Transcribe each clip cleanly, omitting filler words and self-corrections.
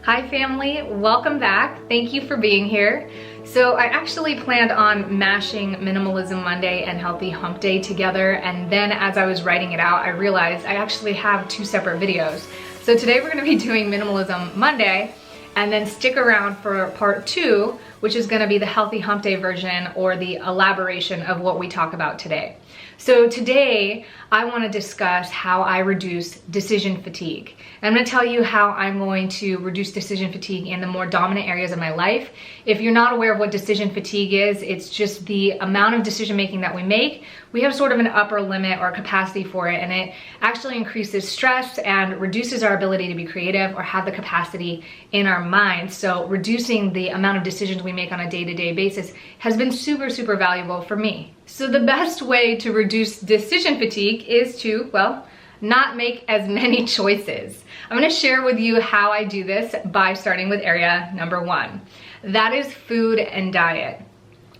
Hi family, welcome back. Thank you for being here. So I actually planned on mashing Minimalism Monday and Healthy Hump Day together, and then as I was writing it out, I realized I actually have two separate videos. So today we're gonna be doing Minimalism Monday, and then stick around for part 2, which is gonna be the Healthy Hump Day version, or the elaboration of what we talk about today. So today, I wanna discuss how I reduce decision fatigue. And I'm gonna tell you how I'm going to reduce decision fatigue in the more dominant areas of my life. If you're not aware of what decision fatigue is, it's just the amount of decision making that we make. We have sort of an upper limit or capacity for it, and it actually increases stress and reduces our ability to be creative or have the capacity in our minds. So reducing the amount of decisions we make on a day-to-day basis has been super, super valuable for me. So the best way to reduce decision fatigue is to, well, not make as many choices. I'm gonna share with you how I do this by starting with area number 1. That is food and diet.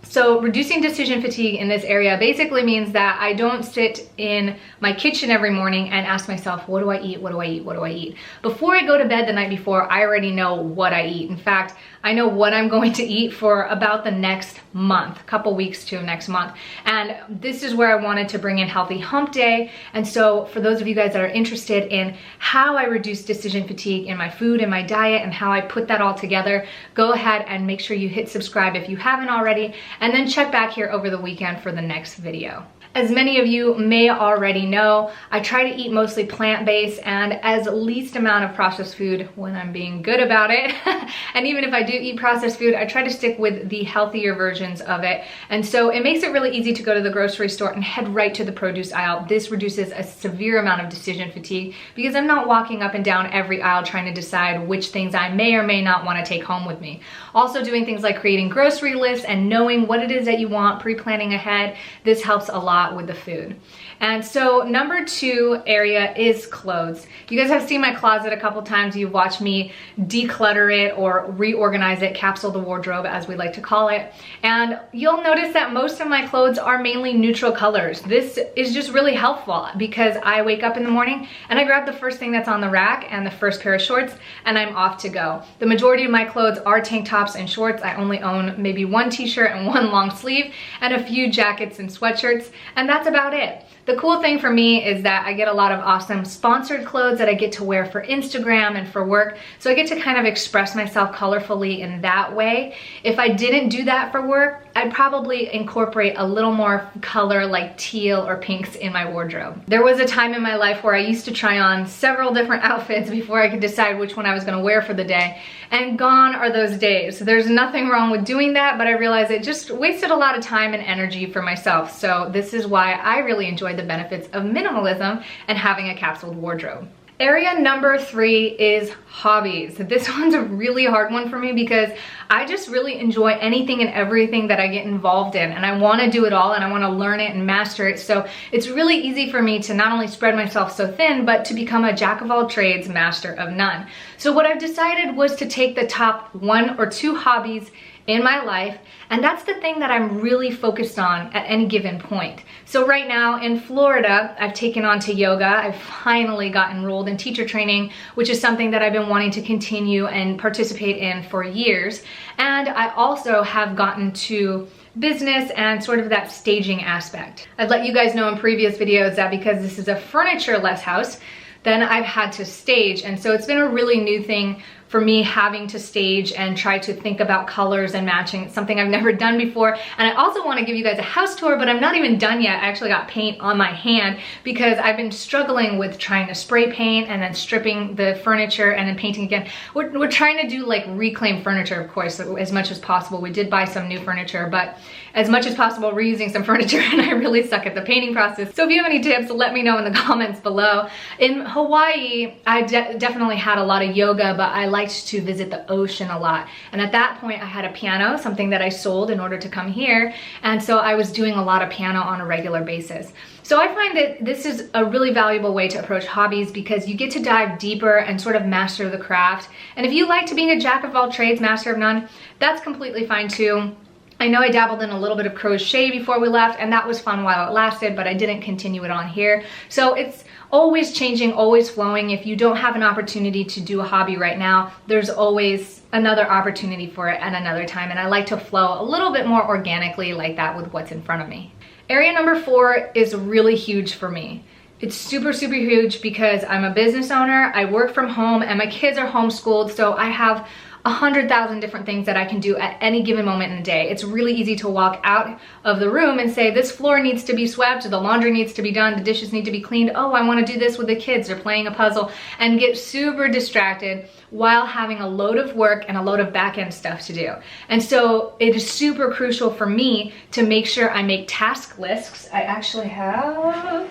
So reducing decision fatigue in this area basically means that I don't sit in my kitchen every morning and ask myself, what do I eat, what do I eat, what do I eat? Before I go to bed the night before, I already know what I eat. In fact, I know what I'm going to eat for about the next month, couple weeks to next month. And this is where I wanted to bring in Healthy Hump Day. And so for those of you guys that are interested in how I reduce decision fatigue in my food and my diet and how I put that all together, go ahead and make sure you hit subscribe if you haven't already, and then check back here over the weekend for the next video. As many of you may already know, I try to eat mostly plant-based and as least amount of processed food when I'm being good about it. And even if I do eat processed food, I try to stick with the healthier versions of it. And so it makes it really easy to go to the grocery store and head right to the produce aisle. This reduces a severe amount of decision fatigue because I'm not walking up and down every aisle trying to decide which things I may or may not want to take home with me. Also doing things like creating grocery lists and knowing what it is that you want, pre-planning ahead. This helps a lot with the food. And so number 2 area is clothes. You guys have seen my closet a couple times. You've watched me declutter it or reorganize it, capsule the wardrobe as we like to call it. And you'll notice that most of my clothes are mainly neutral colors. This is just really helpful because I wake up in the morning and I grab the first thing that's on the rack and the first pair of shorts and I'm off to go. The majority of my clothes are tank tops and shorts. I only own maybe 1 t-shirt and 1 long sleeve and a few jackets and sweatshirts, and that's about it. The cool thing for me is that I get a lot of awesome sponsored clothes that I get to wear for Instagram and for work. So I get to kind of express myself colorfully in that way. If I didn't do that for work, I'd probably incorporate a little more color like teal or pinks in my wardrobe. There was a time in my life where I used to try on several different outfits before I could decide which one I was gonna wear for the day. And gone are those days. So there's nothing wrong with doing that, but I realized it just wasted a lot of time and energy for myself. So this is why I really enjoy the benefits of minimalism and having a capsuled wardrobe. Area number 3 is hobbies. This one's a really hard one for me because I just really enjoy anything and everything that I get involved in, and I want to do it all and I want to learn it and master it. So it's really easy for me to not only spread myself so thin, but to become a jack of all trades, master of none. So what I've decided was to take the top 1 or 2 hobbies in my life, and that's the thing that I'm really focused on at any given point. So right now in Florida, I've taken on to yoga. I've finally got enrolled in teacher training, which is something that I've been wanting to continue and participate in for years. And I also have gotten to business and sort of that staging aspect. I've let you guys know in previous videos that because this is a furniture-less house, then I've had to stage. And so it's been a really new thing for me having to stage and try to think about colors and matching. It's something I've never done before. And I also want to give you guys a house tour, but I'm not even done yet. I actually got paint on my hand because I've been struggling with trying to spray paint and then stripping the furniture and then painting again. We're trying to do like reclaimed furniture, of course, as much as possible. We did buy some new furniture, but as much as possible, reusing some furniture, and I really suck at the painting process. So if you have any tips, let me know in the comments below. In Hawaii, I definitely had a lot of yoga, but I liked to visit the ocean a lot. And at that point, I had a piano, something that I sold in order to come here. And so I was doing a lot of piano on a regular basis. So I find that this is a really valuable way to approach hobbies because you get to dive deeper and sort of master the craft. And if you like to be a jack of all trades, master of none, that's completely fine too. I know I dabbled in a little bit of crochet before we left, and that was fun while it lasted, but I didn't continue it on here. So it's always changing, always flowing. If you don't have an opportunity to do a hobby right now, there's always another opportunity for it at another time. And I like to flow a little bit more organically like that with what's in front of me. Area number 4 is really huge for me. It's super, super huge because I'm a business owner, I work from home, and my kids are homeschooled, so I have 100,000 different things that I can do at any given moment in the day. It's really easy to walk out of the room and say, this floor needs to be swept, the laundry needs to be done, the dishes need to be cleaned, oh, I wanna do this with the kids, they're playing a puzzle, and get super distracted while having a load of work and a load of back-end stuff to do. And so it is super crucial for me to make sure I make task lists. I actually have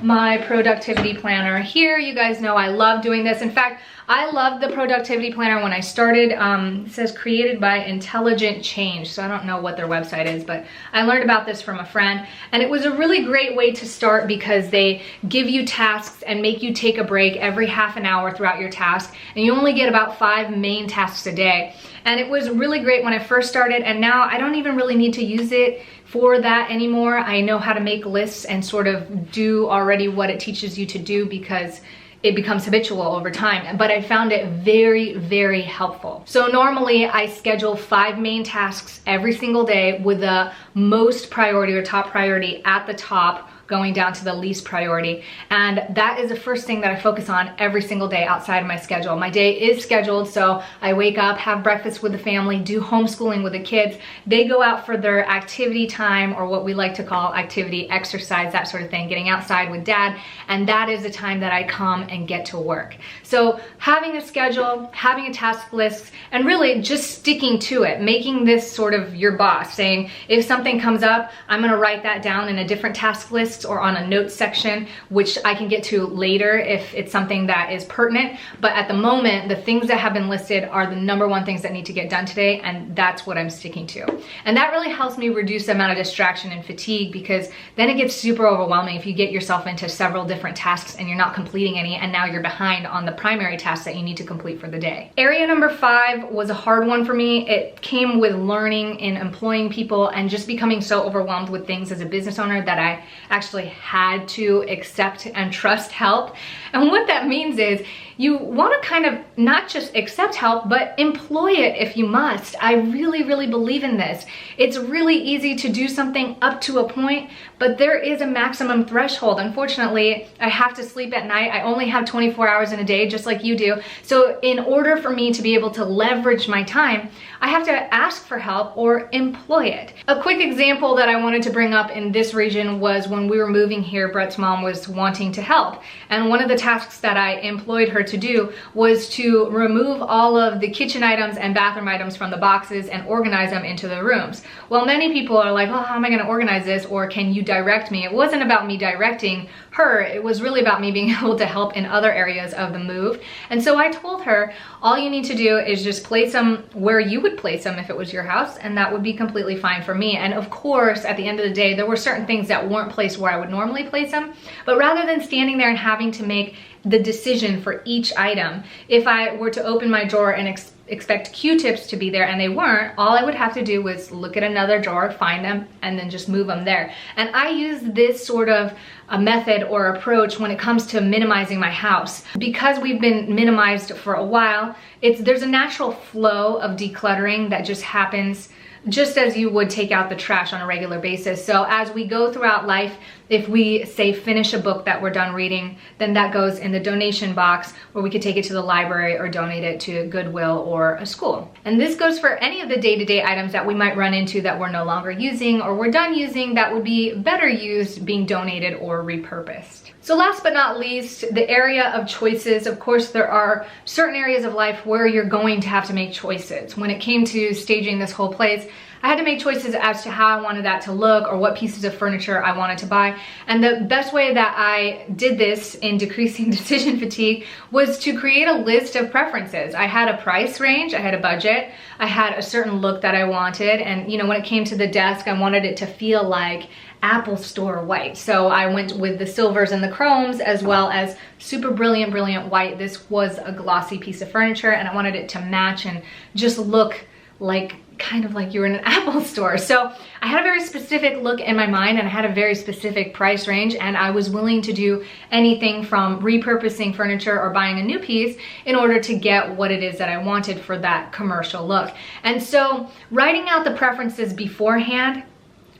my productivity planner here. You guys know I love doing this. In fact, I love the productivity planner when I started. It says created by Intelligent Change. So I don't know what their website is, but I learned about this from a friend. And it was a really great way to start because they give you tasks and make you take a break every half an hour throughout your task. And you only get about 5 main tasks a day. And it was really great when I first started. And now I don't even really need to use it for that anymore. I know how to make lists and sort of do already what it teaches you to do because it becomes habitual over time, but I found it very, very helpful. So normally I schedule 5 main tasks every single day with the most priority or top priority at the top, going down to the least priority. And that is the first thing that I focus on every single day outside of my schedule. My day is scheduled, so I wake up, have breakfast with the family, do homeschooling with the kids. They go out for their activity time, or what we like to call activity, exercise, that sort of thing, getting outside with dad. And that is the time that I come and get to work. So having a schedule, having a task list, and really just sticking to it, making this sort of your boss, saying if something comes up, I'm gonna write that down in a different task list or on a notes section, which I can get to later if it's something that is pertinent. But at the moment, the things that have been listed are the #1 things that need to get done today, and that's what I'm sticking to. And that really helps me reduce the amount of distraction and fatigue, because then it gets super overwhelming if you get yourself into several different tasks and you're not completing any, and now you're behind on the primary tasks that you need to complete for the day. Area number 5 was a hard one for me. It came with learning and employing people and just becoming so overwhelmed with things as a business owner that I actually had to accept and trust help. And what that means is you want to kind of not just accept help, but employ it if you must. I really, really believe in this. It's really easy to do something up to a point, but there is a maximum threshold. Unfortunately, I have to sleep at night. I only have 24 hours in a day, just like you do. So in order for me to be able to leverage my time, I have to ask for help or employ it. A quick example that I wanted to bring up in this region was when we were moving here, Brett's mom was wanting to help. And one of the tasks that I employed her to do was to remove all of the kitchen items and bathroom items from the boxes and organize them into the rooms. Well, many people are like, oh, how am I gonna organize this? Or can you direct me? It wasn't about me directing her. It was really about me being able to help in other areas of the move. And so I told her, all you need to do is just place them where you would place them if it was your house, and that would be completely fine for me. And of course, at the end of the day, there were certain things that weren't placed where I would normally place them, but rather than standing there and having to make the decision for each item, if I were to open my drawer and expect Q-tips to be there and they weren't, all I would have to do was look at another drawer, find them, and then just move them there. And I use this sort of a method or approach when it comes to minimizing my house. Because we've been minimized for a while, there's a natural flow of decluttering that just happens just as you would take out the trash on a regular basis. So as we go throughout life, if we say finish a book that we're done reading, then that goes in the donation box, where we could take it to the library or donate it to Goodwill or a school. And this goes for any of the day-to-day items that we might run into that we're no longer using or we're done using that would be better used being donated or repurposed. So last but not least, the area of choices. Of course, there are certain areas of life where you're going to have to make choices. When it came to staging this whole place, I had to make choices as to how I wanted that to look or what pieces of furniture I wanted to buy. And the best way that I did this in decreasing decision fatigue was to create a list of preferences. I had a price range, I had a budget, I had a certain look that I wanted. And you know, when it came to the desk, I wanted it to feel like Apple Store white. So I went with the silvers and the chromes, as well as super brilliant white. This was a glossy piece of furniture and I wanted it to match and just look like kind of like you were in an Apple store. So I had a very specific look in my mind, and I had a very specific price range, and I was willing to do anything from repurposing furniture or buying a new piece in order to get what it is that I wanted for that commercial look. And so writing out the preferences beforehand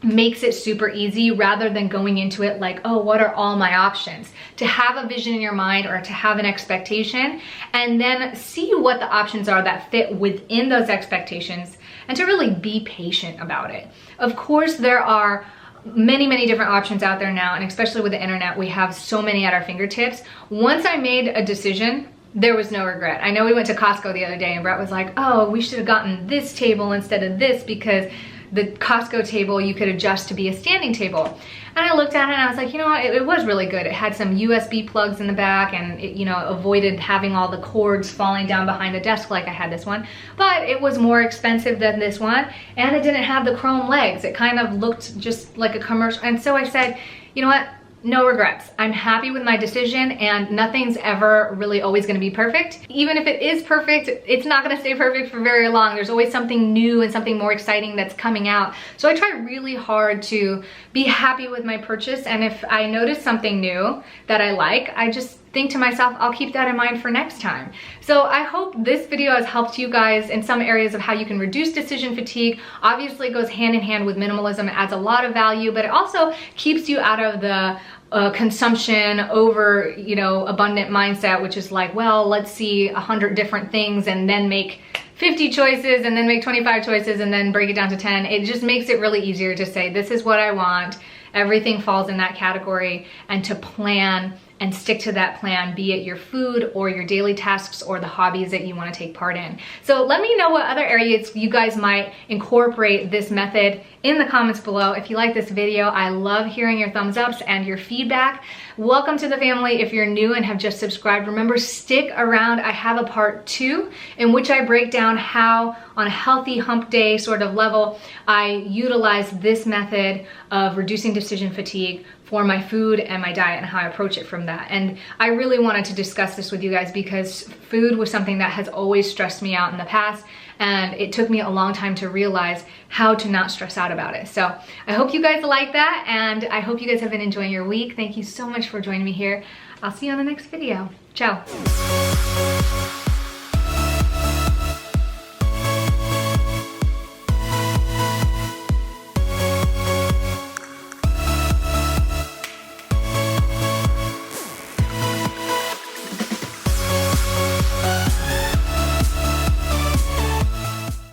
makes it super easy, rather than going into it like, oh, what are all my options? To have a vision in your mind, or to have an expectation, and then see what the options are that fit within those expectations, and to really be patient about it. Of course, there are many different options out there now, and especially with the internet, we have so many at our fingertips. Once I made a decision, there was no regret. I know we went to Costco the other day and Brett was like, oh, we should have gotten this table instead of this, because the Costco table you could adjust to be a standing table. And I looked at it and I was like, you know what, it was really good. It had some USB plugs in the back, and it, you know, avoided having all the cords falling down behind the desk like I had this one. But it was more expensive than this one, and it didn't have the chrome legs. It kind of looked just like a commercial. And so I said, you know what? No regrets. I'm happy with my decision, and nothing's ever really always gonna be perfect. Even if it is perfect, it's not gonna stay perfect for very long. There's always something new and something more exciting that's coming out. So I try really hard to be happy with my purchase, and if I notice something new that I like, I just think to myself, I'll keep that in mind for next time. So I hope this video has helped you guys in some areas of how you can reduce decision fatigue. Obviously it goes hand in hand with minimalism. It adds a lot of value, but it also keeps you out of the consumption over, you know, abundant mindset, which is like, well, let's see 100 different things and then make 50 choices and then make 25 choices and then break it down to 10. It just makes it really easier to say, this is what I want. Everything falls in that category, and to plan and stick to that plan, be it your food or your daily tasks or the hobbies that you want to take part in. So let me know what other areas you guys might incorporate this method in the comments below. If you like this video, I love hearing your thumbs ups and your feedback. Welcome to the family. If you're new and have just subscribed, remember, stick around. I have a part 2 in which I break down how on a healthy hump day sort of level, I utilize this method of reducing decision fatigue for my food and my diet, and how I approach it from that. And I really wanted to discuss this with you guys because food was something that has always stressed me out in the past, and it took me a long time to realize how to not stress out about it. So I hope you guys like that, and I hope you guys have been enjoying your week. Thank you so much for joining me here. I'll see you on the next video. Ciao.